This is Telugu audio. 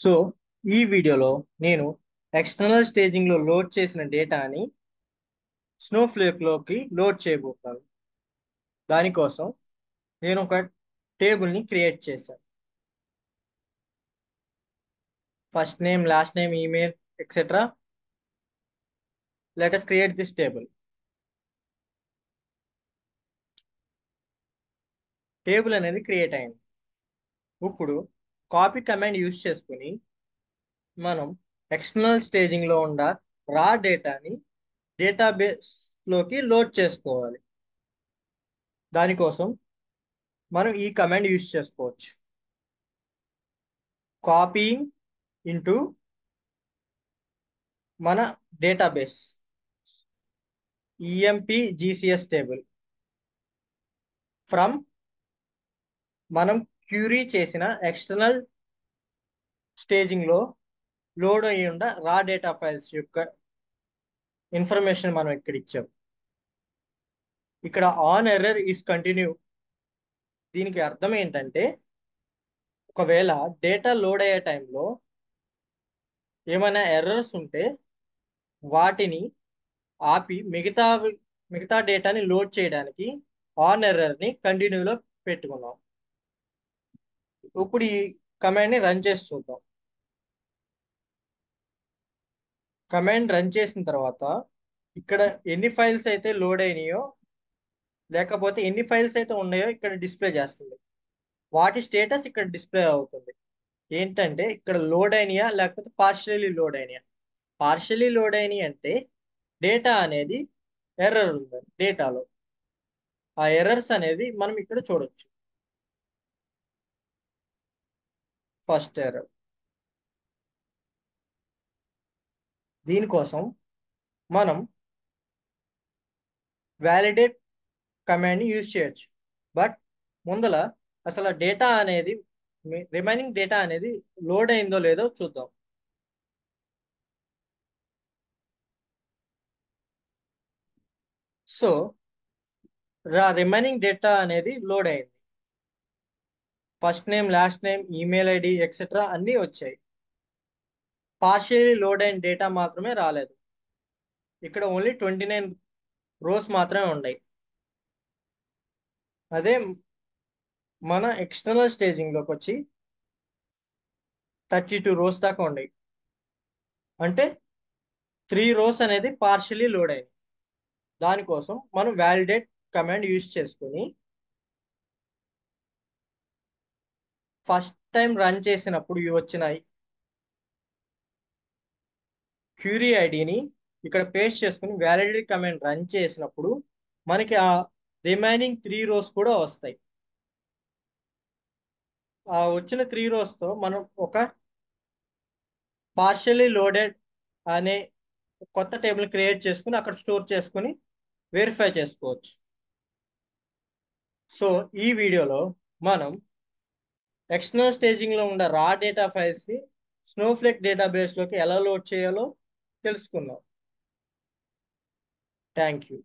సో ఈ వీడియోలో నేను ఎక్స్టర్నల్ స్టేజింగ్లో లోడ్ చేసిన డేటాని స్నోఫ్లేక్లోకి లోడ్ చేయబోతున్నాను. దానికోసం నేను ఒక టేబుల్ని క్రియేట్ చేశాను. First name, last name, email, etcetera. Let us create this table. Table అనేది క్రియేట్ అయింది. ఇప్పుడు కాపీ కమాండ్ యూజ్ చేసుకుని మనం ఎక్స్టర్నల్ స్టేజింగ్లో ఉన్న రా డేటాని డేటాబేస్లోకి లోడ్ చేసుకోవాలి. దానికోసం మనం ఈ కమాండ్ యూజ్ చేసుకోవచ్చు. కాపీయింగ్ ఇంటూ మన డేటాబేస్ EMP/GCS టేబుల్ ఫ్రమ్ మనం క్యూరీ చేసిన ఎక్స్టర్నల్ స్టేజింగ్ లో లోడ్ అయ్యి ఉన్న రా డేటా ఫైల్స్ యొక్క ఇన్ఫర్మేషన్ మనం ఇక్కడ ఇచ్చాం. ఇక్కడ ఆన్ ఎర్రర్ ఈస్ కంటిన్యూ. దీనికి అర్థం ఏంటంటే ఒకవేళ డేటా లోడ్ అయ్యే టైంలో ఏమైనా ఎర్రర్స్ ఉంటే వాటిని ఆపి మిగతా డేటాని లోడ్ చేయడానికి ఆన్ ఎర్రర్ ని కంటిన్యూలో పెట్టుకున్నాం. ఇప్పుడు ఈ కమాండ్ ని రన్ చేసి చూద్దాం. కమాండ్ రన్ చేసిన తర్వాత ఇక్కడ ఎన్ని ఫైల్స్ అయితే లోడ్ అయినాయో లేకపోతే ఎన్ని ఫైల్స్ అయితే ఉన్నాయో ఇక్కడ డిస్ప్లే చేస్తుంది. వాటి స్టేటస్ ఇక్కడ డిస్ప్లే అవుతుంది. ఏంటంటే ఇక్కడ లోడ్ అయినాయా లేకపోతే పార్షియలీ లోడ్ అయినాయా. పార్షియలీ లోడ్ అయినాయి అంటే డేటా అనేది ఎర్రర్ ఉంది డేటాలో. ఆ ఎర్రర్స్ అనేది మనం ఇక్కడ చూడొచ్చు. First error. దీనికోసం మనం వ్యాలిడేట్ కమాండ్ ని యూజ్ చేయొచ్చు. బట్ ముందల అసలు డేటా అనేది రిమైనింగ్ డేటా అనేది లోడ్ అయిందో లేదో చూద్దాం. సో రిమైనింగ్ డేటా అనేది లోడ్ అయింది. First name, last name, email ID, etcetera అన్నీ వచ్చాయి. పార్షియలీ లోడ్ అయిన డేటా మాత్రమే రాలేదు. ఇక్కడ ఓన్లీ 29 రోస్ మాత్రమే ఉన్నాయి. అదే మన ఎక్స్టర్నల్ స్టేజింగ్ లోకి వచ్చి 32 రోస్ దాకా ఉన్నాయి. అంటే 3 రోస్ అనేది పార్షియలీ లోడ్ అయింది. దానికోసం మనం వ్యాలిడేట్ కమాండ్ యూజ్ చేసుకుని ఫస్ట్ టైం రన్ చేసినప్పుడు వచ్చిన క్యూరీ ఐడిని ఇక్కడ పేస్ట్ చేసుకుని వ్యాలిడేట్ కమాండ్ రన్ చేసినప్పుడు మనకి ఆ రిమైనింగ్ 3 రోస్ కూడా వస్తాయి. ఆ వచ్చిన 3 రోస్ తో మనం ఒక పార్షియలీ లోడెడ్ అనే కొత్త టేబుల్ క్రియేట్ చేసుకుని అక్కడ స్టోర్ చేసుకుని వెరిఫై చేసుకోవచ్చు. సో ఈ వీడియోలో మనం ఎక్స్టర్నల్ స్టేజింగ్ లో ఉన్న రా డేటా ఫైల్స్ ని స్నోఫ్లేక్ డేటాబేస్ లోకి ఎలా లోడ్ చేయాలో తెలుసుకుందాం. Thank you.